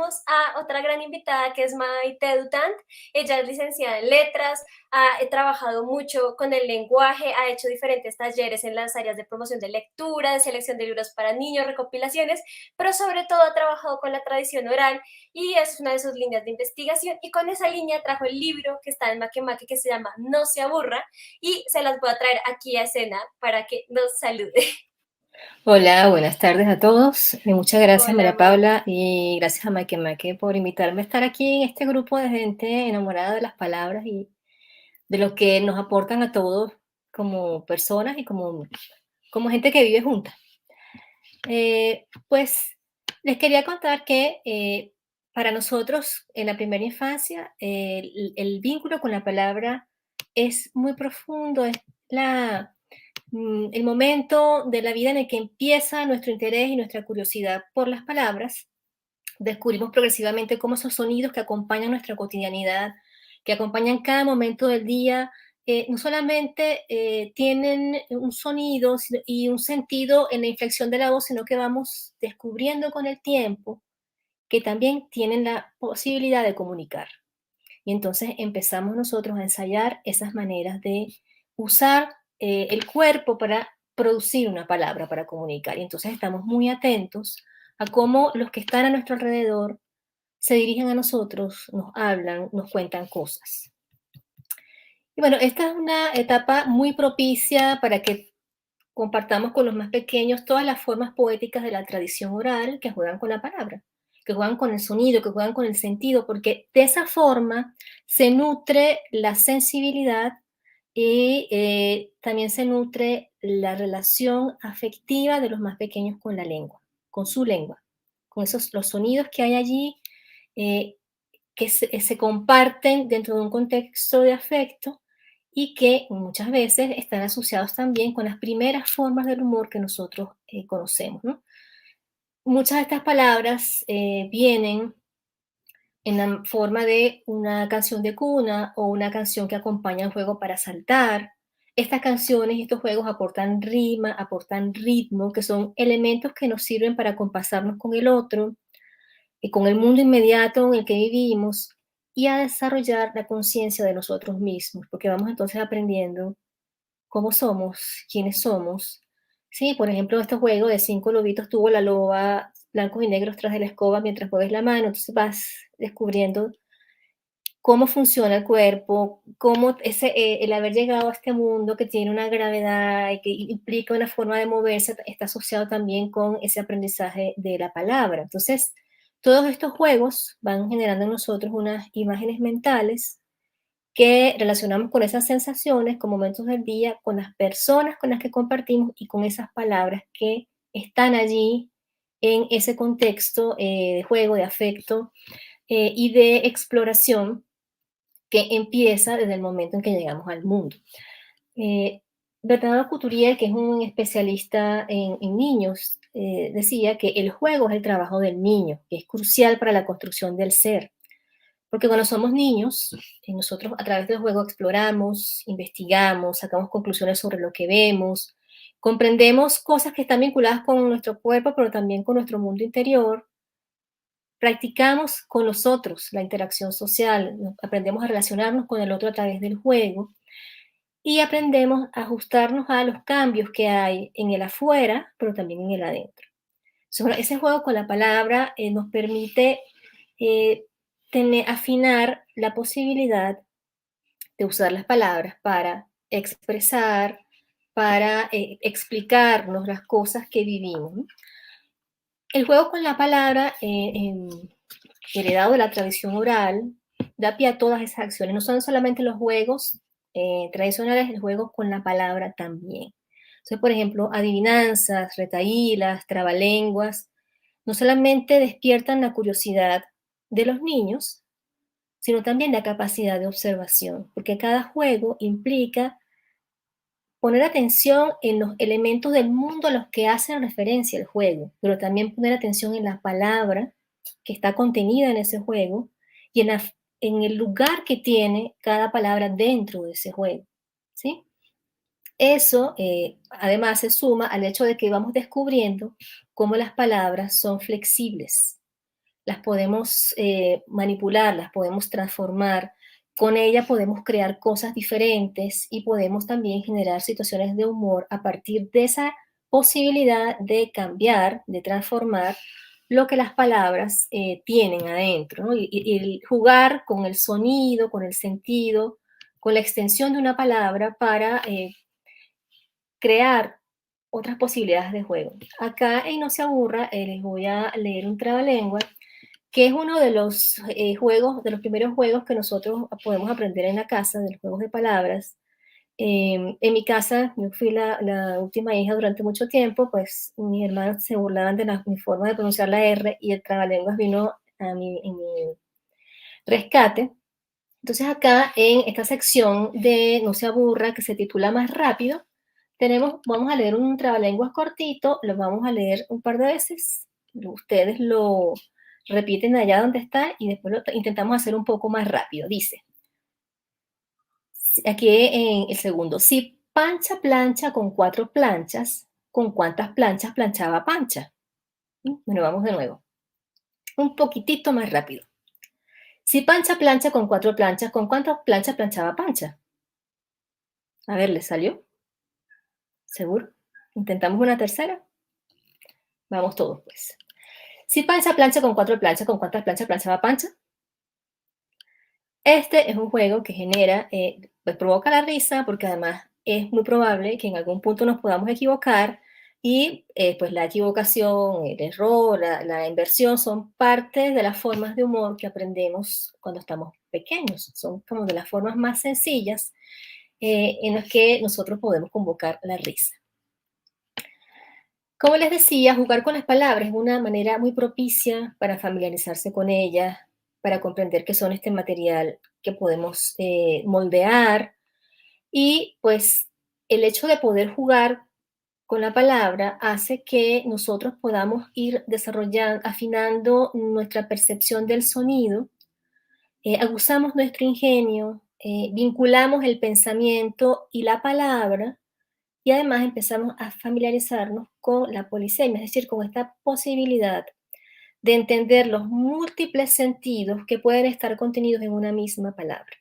tenemos a otra gran invitada que es Maite Dutant. Ella es licenciada en letras, ha trabajado mucho con el lenguaje, ha hecho diferentes talleres en las áreas de promoción de lectura, de selección de libros para niños, recopilaciones, pero sobre todo ha trabajado con la tradición oral y es una de sus líneas de investigación. Y con esa línea trajo el libro que está en Makemake que se llama No se aburra y se las voy a traer aquí a escena para que nos salude. Hola, buenas tardes a todos. Muchas gracias, Hola, María Maite. Paula, y gracias a Make por invitarme a estar aquí en este grupo de gente enamorada de las palabras y de lo que nos aportan a todos como personas y como gente que vive juntas. Pues les quería contar que para nosotros en la primera infancia el vínculo con la palabra es muy profundo, es el momento de la vida en el que empieza nuestro interés y nuestra curiosidad por las palabras. Descubrimos progresivamente cómo esos sonidos que acompañan nuestra cotidianidad, que acompañan cada momento del día, no solamente tienen un sonido y un sentido en la inflexión de la voz, sino que vamos descubriendo con el tiempo que también tienen la posibilidad de comunicar. Y entonces empezamos nosotros a ensayar esas maneras de usar el cuerpo para producir una palabra, para comunicar. Y entonces estamos muy atentos a cómo los que están a nuestro alrededor se dirigen a nosotros, nos hablan, nos cuentan cosas. Y bueno, esta es una etapa muy propicia para que compartamos con los más pequeños todas las formas poéticas de la tradición oral que juegan con la palabra, que juegan con el sonido, que juegan con el sentido, porque de esa forma se nutre la sensibilidad y también se nutre la relación afectiva de los más pequeños con la lengua, con su lengua, con esos los sonidos que hay allí eh, que se comparten dentro de un contexto de afecto y que muchas veces están asociados también con las primeras formas del humor que nosotros conocemos, ¿no? Muchas de estas palabras vienen en la forma de una canción de cuna o una canción que acompaña un juego para saltar. Estas canciones y estos juegos aportan rima, aportan ritmo, que son elementos que nos sirven para compasarnos con el otro, con el mundo inmediato en el que vivimos y a desarrollar la conciencia de nosotros mismos, porque vamos entonces aprendiendo cómo somos, quiénes somos. Sí, por ejemplo, este juego de 5 lobitos tuvo la loba blancos y negros tras de la escoba mientras mueves la mano, entonces vas descubriendo cómo funciona el cuerpo, cómo el haber llegado a este mundo que tiene una gravedad y que implica una forma de moverse está asociado también con ese aprendizaje de la palabra. Entonces, todos estos juegos van generando en nosotros unas imágenes mentales que relacionamos con esas sensaciones, con momentos del día, con las personas con las que compartimos y con esas palabras que están allí en ese contexto de juego, de afecto y de exploración que empieza desde el momento en que llegamos al mundo. Eh, Bernardo Couturier, que es un especialista en niños, decía que el juego es el trabajo del niño, que es crucial para la construcción del ser. Porque cuando somos niños, nosotros a través del juego exploramos, investigamos, sacamos conclusiones sobre lo que vemos, comprendemos cosas que están vinculadas con nuestro cuerpo, pero también con nuestro mundo interior, practicamos con los otros la interacción social, aprendemos a relacionarnos con el otro a través del juego y aprendemos a ajustarnos a los cambios que hay en el afuera, pero también en el adentro. Entonces, ese juego con la palabra nos permite eh, afinar la posibilidad de usar las palabras para expresar, para explicarnos las cosas que vivimos, ¿no? El juego con la palabra heredado de la tradición oral, da pie a todas esas acciones. No son solamente los juegos tradicionales, el juego con la palabra también. Entonces, por ejemplo, adivinanzas, retaílas, trabalenguas, no solamente despiertan la curiosidad de los niños, sino también la capacidad de observación, porque cada juego implica poner atención en los elementos del mundo a los que hacen referencia el juego, pero también poner atención en la palabra que está contenida en ese juego y en el lugar que tiene cada palabra dentro de ese juego, ¿sí? Eso, además, se suma al hecho de que vamos descubriendo cómo las palabras son flexibles. las podemos manipular, las podemos transformar. Con ella podemos crear cosas diferentes y podemos también generar situaciones de humor a partir de esa posibilidad de cambiar, de transformar lo que las palabras tienen adentro, ¿no? Y el jugar con el sonido, con el sentido, con la extensión de una palabra para crear otras posibilidades de juego. Acá en No se aburra, les voy a leer un trabalengua, que es uno de los juegos, de los primeros juegos que nosotros podemos aprender en la casa, de los juegos de palabras. En mi casa, yo fui la última hija durante mucho tiempo, pues mis hermanos se burlaban de mi forma de pronunciar la R y el trabalenguas vino en mi rescate. Entonces acá en esta sección de No se aburra, que se titula Más rápido, vamos a leer un trabalenguas cortito, lo vamos a leer un par de veces, ustedes lo repiten allá donde está y después lo intentamos hacer un poco más rápido. Dice, aquí en el segundo, si Pancha plancha con 4 planchas, ¿con cuántas planchas planchaba Pancha? Bueno, vamos de nuevo, un poquitito más rápido. Si Pancha plancha con 4 planchas, ¿con cuántas planchas planchaba Pancha? A ver, ¿le salió? ¿Seguro? ¿Intentamos una tercera? Vamos todos, pues. Si Pancha plancha con 4 planchas, ¿con cuántas planchas planchaba Pancha? Este es un juego que genera, pues provoca la risa, porque además es muy probable que en algún punto nos podamos equivocar y pues la equivocación, el error, la inversión son parte de las formas de humor que aprendemos cuando estamos pequeños. Son como de las formas más sencillas en las que nosotros podemos convocar la risa. Como les decía, jugar con las palabras es una manera muy propicia para familiarizarse con ellas, para comprender qué son este material que podemos moldear y pues el hecho de poder jugar con la palabra hace que nosotros podamos ir desarrollando, afinando nuestra percepción del sonido, aguzamos nuestro ingenio, vinculamos el pensamiento y la palabra y además empezamos a familiarizarnos con la polisemia, es decir, con esta posibilidad de entender los múltiples sentidos que pueden estar contenidos en una misma palabra.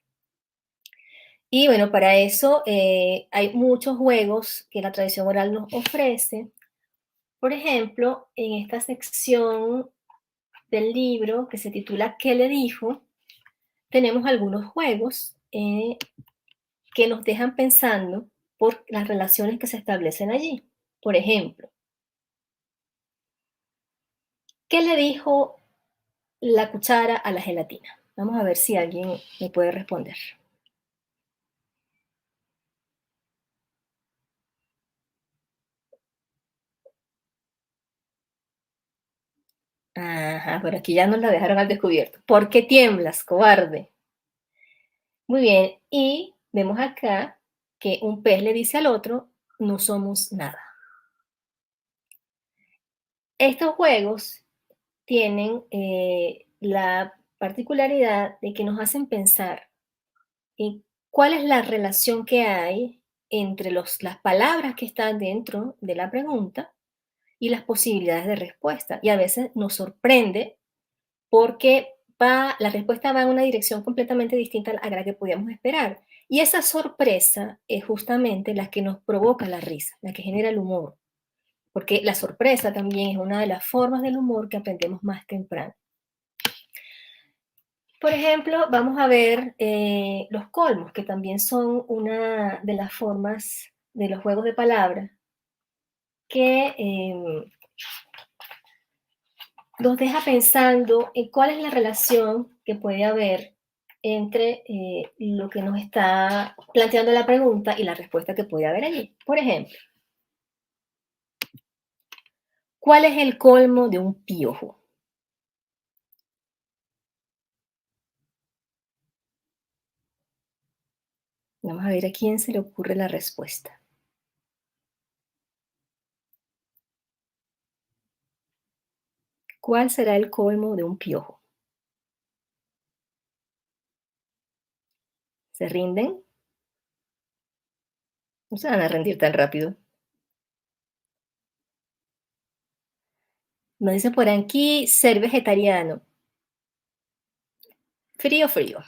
Y bueno, para eso hay muchos juegos que la tradición oral nos ofrece. Por ejemplo, en esta sección del libro que se titula ¿Qué le dijo? Tenemos algunos juegos que nos dejan pensando por las relaciones que se establecen allí. Por ejemplo, ¿qué le dijo la cuchara a la gelatina? Vamos a ver si alguien me puede responder. Ajá, por aquí ya nos la dejaron al descubierto. ¿Por qué tiemblas, cobarde? Muy bien, y vemos acá que un pez le dice al otro, no somos nada. Estos juegos tienen la particularidad de que nos hacen pensar en cuál es la relación que hay entre las palabras que están dentro de la pregunta y las posibilidades de respuesta. Y a veces nos sorprende porque la respuesta va en una dirección completamente distinta a la que podíamos esperar. Y esa sorpresa es justamente la que nos provoca la risa, la que genera el humor. Porque la sorpresa también es una de las formas del humor que aprendemos más temprano. Por ejemplo, vamos a ver los colmos, que también son una de las formas de los juegos de palabras que nos deja pensando en cuál es la relación que puede haber entre lo que nos está planteando la pregunta y la respuesta que puede haber allí. Por ejemplo, ¿cuál es el colmo de un piojo? Vamos a ver a quién se le ocurre la respuesta. ¿Cuál será el colmo de un piojo? ¿Se rinden? No se van a rendir tan rápido. Nos dice por aquí ser vegetariano. Frío, frío.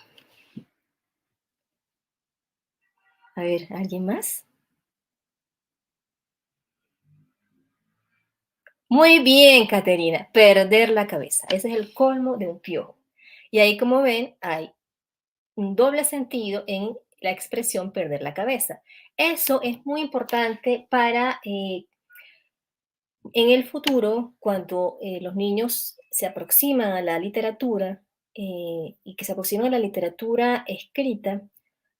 A ver, ¿alguien más? Muy bien, Caterina, perder la cabeza. Ese es el colmo de un piojo. Y ahí, como ven, hay un doble sentido en la expresión perder la cabeza. Eso es muy importante para en el futuro, cuando los niños se aproximan a la literatura y que se aproximan a la literatura escrita,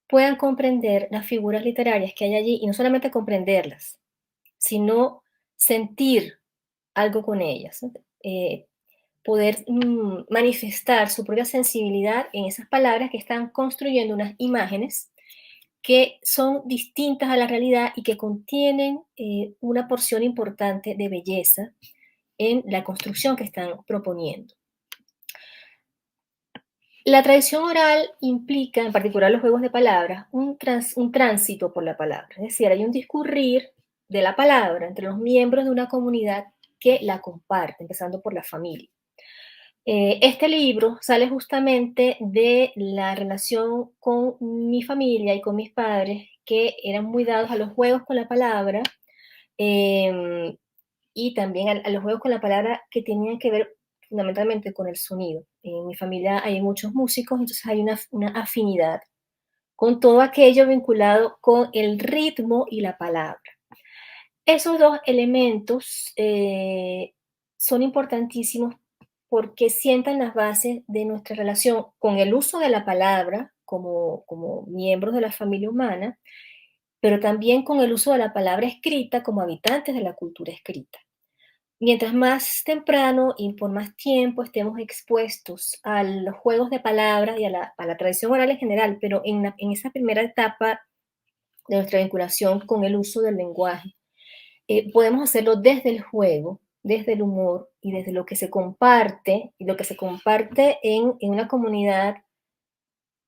puedan comprender las figuras literarias que hay allí y no solamente comprenderlas, sino sentir algo con ellas, ¿no? Poder manifestar su propia sensibilidad en esas palabras que están construyendo unas imágenes que son distintas a la realidad y que contienen una porción importante de belleza en la construcción que están proponiendo. La tradición oral implica, en particular los juegos de palabras, un tránsito por la palabra, es decir, hay un discurrir de la palabra entre los miembros de una comunidad que la comparte, empezando por la familia. Este libro sale justamente de la relación con mi familia y con mis padres, que eran muy dados a los juegos con la palabra y también a los juegos con la palabra que tenían que ver fundamentalmente con el sonido. En mi familia hay muchos músicos, entonces hay una afinidad con todo aquello vinculado con el ritmo y la palabra. Esos dos elementos son importantísimos porque sientan las bases de nuestra relación con el uso de la palabra como miembros de la familia humana, pero también con el uso de la palabra escrita como habitantes de la cultura escrita. Mientras más temprano y por más tiempo estemos expuestos a los juegos de palabras y a la tradición oral en general, pero en esa primera etapa de nuestra vinculación con el uso del lenguaje, podemos hacerlo desde el juego, desde el humor y desde lo que se comparte, y lo que se comparte en una comunidad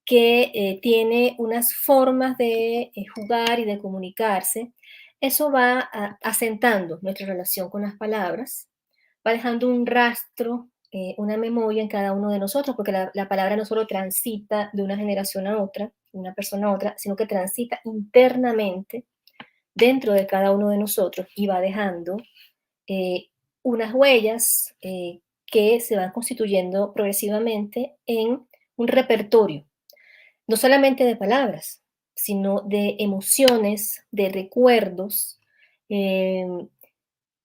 que tiene unas formas de jugar y de comunicarse. Eso va asentando nuestra relación con las palabras, va dejando un rastro, una memoria en cada uno de nosotros, porque la palabra no solo transita de una generación a otra, de una persona a otra, sino que transita internamente dentro de cada uno de nosotros y va dejando eh, unas huellas que se van constituyendo progresivamente en un repertorio, no solamente de palabras, sino de emociones, de recuerdos, eh,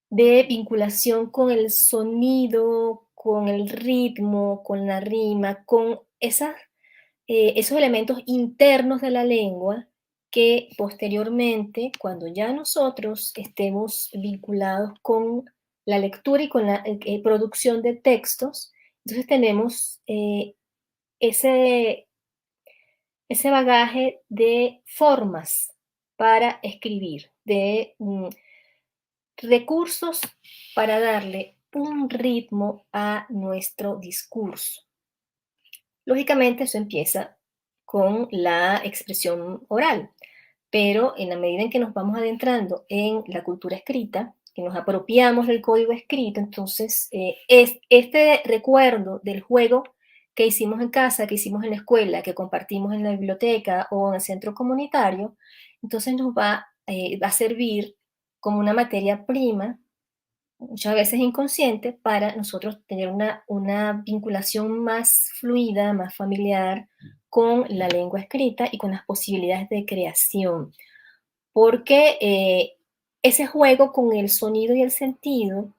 de vinculación con el sonido, con el ritmo, con la rima, con esos elementos internos de la lengua que posteriormente, cuando ya nosotros estemos vinculados con la lectura y con la producción de textos, entonces tenemos ese, ese bagaje de formas para escribir, de recursos para darle un ritmo a nuestro discurso. Lógicamente eso empieza con la expresión oral, pero en la medida en que nos vamos adentrando en la cultura escrita, que nos apropiamos del código escrito, entonces es este recuerdo del juego que hicimos en casa, que hicimos en la escuela, que compartimos en la biblioteca o en el centro comunitario, entonces nos va a servir como una materia prima, muchas veces inconsciente, para nosotros tener una vinculación más fluida, más familiar con la lengua escrita y con las posibilidades de creación. Porque ese juego con el sonido y el sentido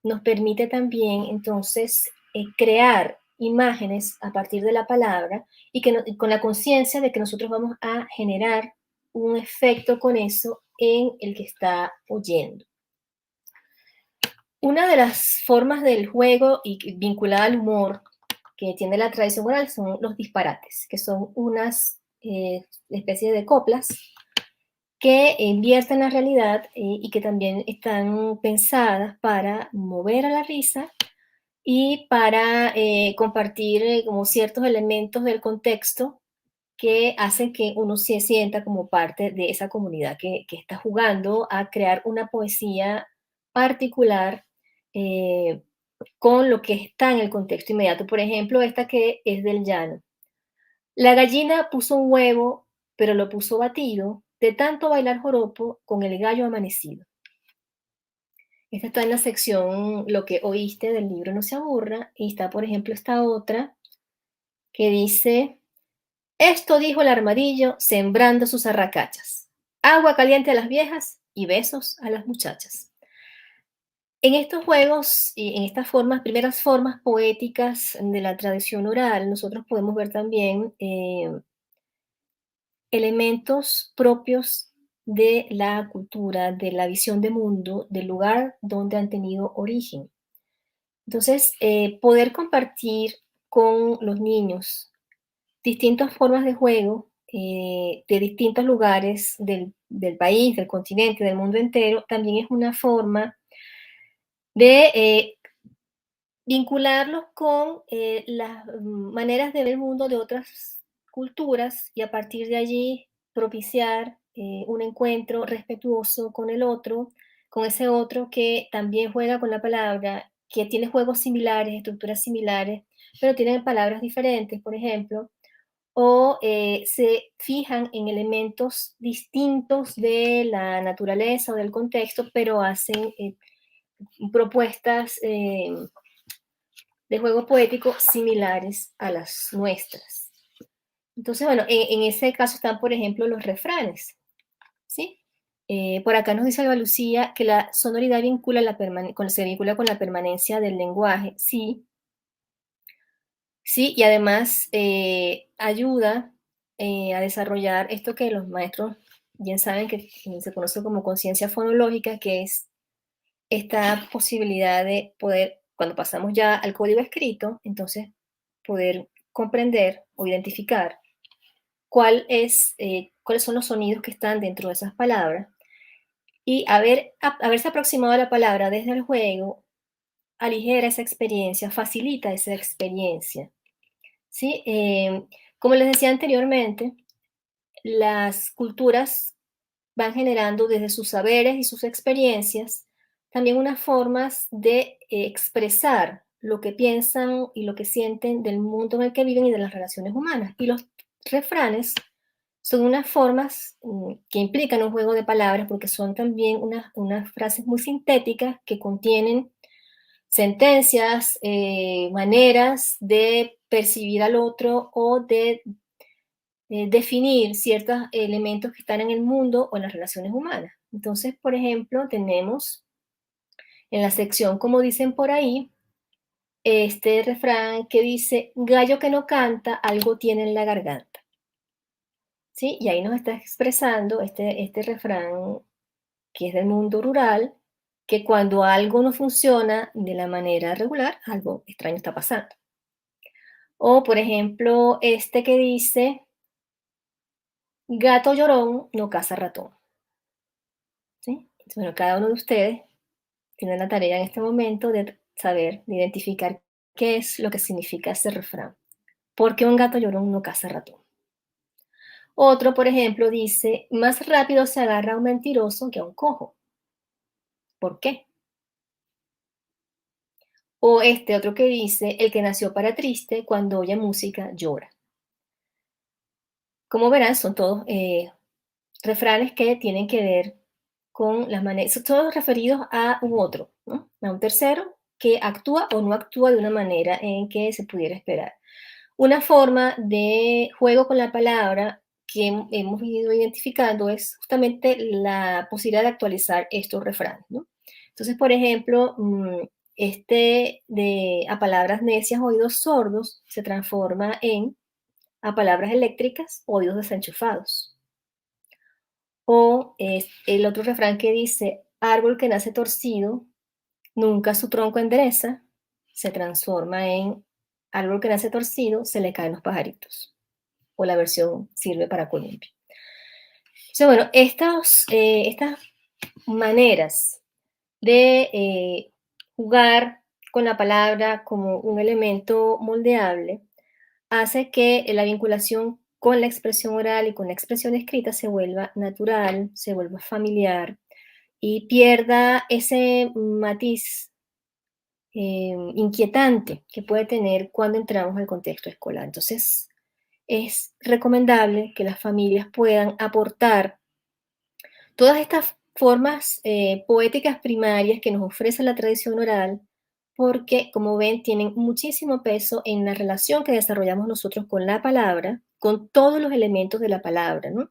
nos permite también entonces crear imágenes a partir de la palabra y con la conciencia de que nosotros vamos a generar un efecto con eso en el que está oyendo. Una de las formas del juego y vinculada al humor que tiene la tradición oral son los disparates, que son unas especies de coplas que invierten la realidad y que también están pensadas para mover a la risa y para compartir como ciertos elementos del contexto que hacen que uno se sienta como parte de esa comunidad que está jugando a crear una poesía particular con lo que está en el contexto inmediato. Por ejemplo, esta que es del llano. La gallina puso un huevo, pero lo puso batido, de tanto bailar joropo con el gallo amanecido. Esta está en la sección Lo que oíste del libro No se aburra, y está, por ejemplo, esta otra que dice, esto dijo el armadillo sembrando sus arracachas, agua caliente a las viejas y besos a las muchachas. En estos juegos y en estas primeras formas poéticas de la tradición oral, nosotros podemos ver también elementos propios de la cultura, de la visión de mundo, del lugar donde han tenido origen. Entonces, poder compartir con los niños distintas formas de juego de distintos lugares del país, del continente, del mundo entero, también es una forma de vincularlos con las maneras de ver el mundo de otras culturas y a partir de allí propiciar un encuentro respetuoso con el otro, con ese otro que también juega con la palabra, que tiene juegos similares, estructuras similares, pero tienen palabras diferentes, por ejemplo, o se fijan en elementos distintos de la naturaleza o del contexto, pero hacen propuestas de juego poético similares a las nuestras. Entonces, bueno, en ese caso están, por ejemplo, los refranes, ¿sí? Por acá nos dice Alba Lucía que la sonoridad se vincula con la permanencia del lenguaje, sí, sí, y además ayuda a desarrollar esto que los maestros bien saben que se conoce como conciencia fonológica, que es esta posibilidad de poder, cuando pasamos ya al código escrito, entonces poder comprender o identificar cuáles son los sonidos que están dentro de esas palabras y haberse aproximado a la palabra desde el juego aligera esa experiencia, facilita esa experiencia. ¿Sí? Como les decía anteriormente, las culturas van generando desde sus saberes y sus experiencias también unas formas de expresar lo que piensan y lo que sienten del mundo en el que viven y de las relaciones humanas. Y los refranes son unas formas que implican un juego de palabras porque son también unas frases muy sintéticas que contienen sentencias, maneras de percibir al otro o de definir ciertos elementos que están en el mundo o en las relaciones humanas. Entonces, por ejemplo, tenemos en la sección, como dicen por ahí, este refrán que dice, gallo que no canta, algo tiene en la garganta. ¿Sí? Y ahí nos está expresando este refrán que es del mundo rural, que cuando algo no funciona de la manera regular, algo extraño está pasando. O, por ejemplo, este que dice, gato llorón no caza ratón. ¿Sí? Entonces, bueno, cada uno de ustedes tiene la tarea en este momento de saber, de identificar qué es lo que significa ese refrán. ¿Por qué un gato llorón no caza ratón? Otro, por ejemplo, dice, más rápido se agarra a un mentiroso que a un cojo. ¿Por qué? O este otro que dice, el que nació para triste, cuando oye música llora. Como verán, son todos refranes que tienen que ver con las maneras, son todos referidos a un otro, ¿no? A un tercero que actúa o no actúa de una manera en que se pudiera esperar. Una forma de juego con la palabra que hemos ido identificando es justamente la posibilidad de actualizar estos refranes, ¿no? Entonces, por ejemplo, este de a palabras necias, oídos sordos, se transforma en a palabras eléctricas, oídos desenchufados. O el otro refrán que dice, árbol que nace torcido, nunca su tronco endereza, se transforma en árbol que nace torcido, se le caen los pajaritos. O la versión sirve para columpio. Entonces, bueno, estas maneras de jugar con la palabra como un elemento moldeable hace que la vinculación con la expresión oral y con la expresión escrita se vuelva natural, se vuelva familiar y pierda ese matiz inquietante que puede tener cuando entramos al contexto escolar. Entonces, es recomendable que las familias puedan aportar todas estas formas poéticas primarias que nos ofrece la tradición oral, porque, como ven, tienen muchísimo peso en la relación que desarrollamos nosotros con la palabra, con todos los elementos de la palabra, ¿no?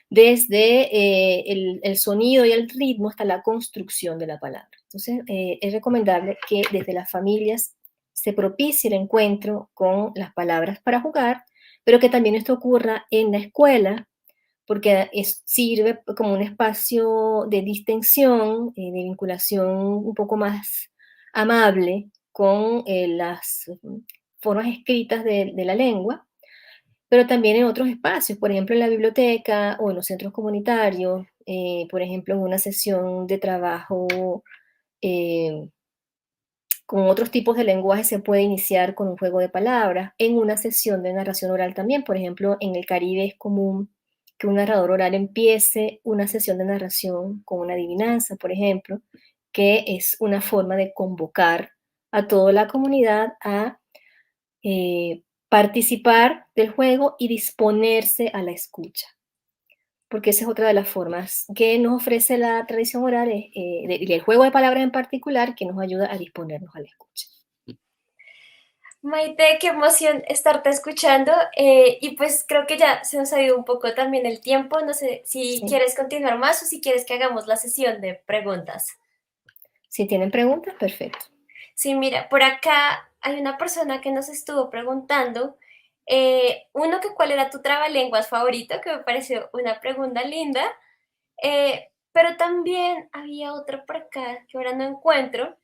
Desde el sonido y el ritmo hasta la construcción de la palabra. Entonces, es recomendable que desde las familias se propicie el encuentro con las palabras para jugar, pero que también esto ocurra en la escuela, porque sirve como un espacio de distensión, de vinculación un poco más amable con las formas escritas de la lengua, pero también en otros espacios, por ejemplo en la biblioteca o en los centros comunitarios, por ejemplo en una sesión de trabajo eh, con otros tipos de lenguaje se puede iniciar con un juego de palabras. En una sesión de narración oral también, por ejemplo, en el Caribe es común que un narrador oral empiece una sesión de narración con una adivinanza, por ejemplo, que es una forma de convocar a toda la comunidad a participar del juego y disponerse a la escucha, porque esa es otra de las formas que nos ofrece la tradición oral, y el juego de palabras en particular, que nos ayuda a disponernos a la escucha. Maite, qué emoción estarte escuchando. Y pues creo que ya se nos ha ido un poco también el tiempo. No sé si Sí. quieres continuar más o si quieres que hagamos la sesión de preguntas. Si tienen preguntas, perfecto. Sí, mira, por acá hay una persona que nos estuvo preguntando, uno, que cuál era tu trabalenguas favorito, que me pareció una pregunta linda, pero también había otra por acá que ahora no encuentro,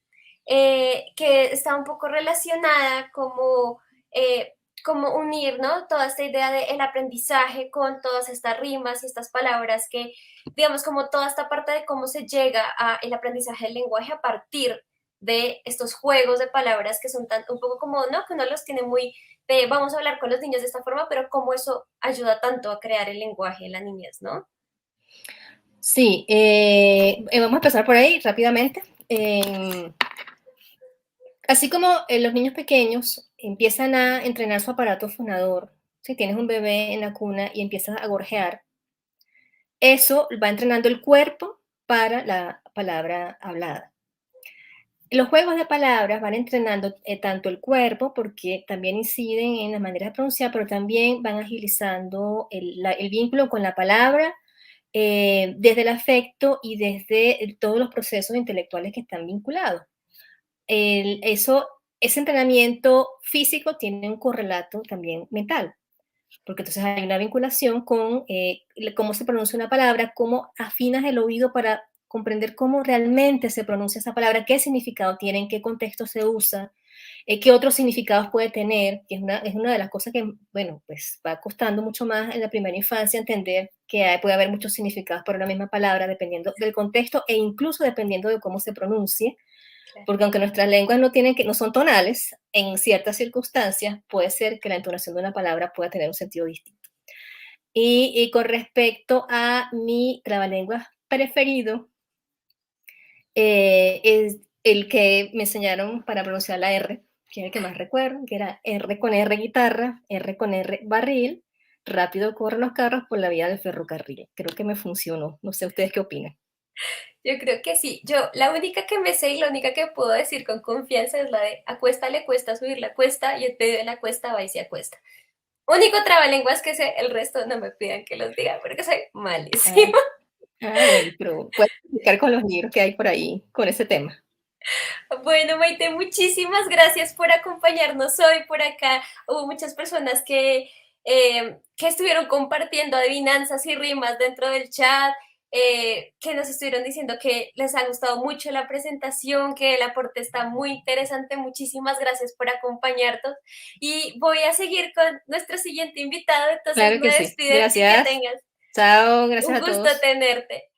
que está un poco relacionada como, como unir, ¿no? Toda esta idea del aprendizaje con todas estas rimas y estas palabras que, digamos, como toda esta parte de cómo se llega al aprendizaje del lenguaje a partir de estos juegos de palabras que son tan, un poco como, ¿no? Que uno los tiene muy de vamos a hablar con los niños de esta forma, pero cómo eso ayuda tanto a crear el lenguaje en la niñez, ¿no? Sí, vamos a empezar por ahí rápidamente. Así como los niños pequeños empiezan a entrenar su aparato fonador, si tienes un bebé en la cuna y empiezas a gorjear, eso va entrenando el cuerpo para la palabra hablada. Los juegos de palabras van entrenando tanto el cuerpo, porque también inciden en las maneras de pronunciar, pero también van agilizando el vínculo con la palabra, desde el afecto y desde todos los procesos intelectuales que están vinculados. Ese entrenamiento físico tiene un correlato también mental, porque entonces hay una vinculación con cómo se pronuncia una palabra, cómo afinas el oído para comprender cómo realmente se pronuncia esa palabra, qué significado tiene, en qué contexto se usa, qué otros significados puede tener, que es una de las cosas que, bueno, pues va costando mucho más en la primera infancia entender que puede haber muchos significados para una misma palabra dependiendo del contexto e incluso dependiendo de cómo se pronuncie. Porque aunque nuestras lenguas no son tonales, en ciertas circunstancias puede ser que la entonación de una palabra pueda tener un sentido distinto. Y con respecto a mi trabalenguas preferido, es el que me enseñaron para pronunciar la R, que es el que más recuerdo, que era R con R guitarra, R con R barril, rápido corren los carros por la vía del ferrocarril. Creo que me funcionó. No sé ustedes qué opinan. Yo creo que sí. Yo, la única que me sé y la única que puedo decir con confianza es la de a cuesta le cuesta subir la cuesta y en medio de la cuesta va y se acuesta. Único trabalenguas que sé, el resto no me pidan que los diga porque soy malísima. Bueno, pero puedes explicar con los libros que hay por ahí con ese tema. Bueno, Maite, muchísimas gracias por acompañarnos hoy por acá. Hubo muchas personas que estuvieron compartiendo adivinanzas y rimas dentro del chat, que nos estuvieron diciendo que les ha gustado mucho la presentación, que el aporte está muy interesante. Muchísimas gracias por acompañarnos. Y voy a seguir con nuestro siguiente invitado, entonces Claro me que sí. despido y que Gracias. tengas Chao, un gracias a gusto todos. tenerte.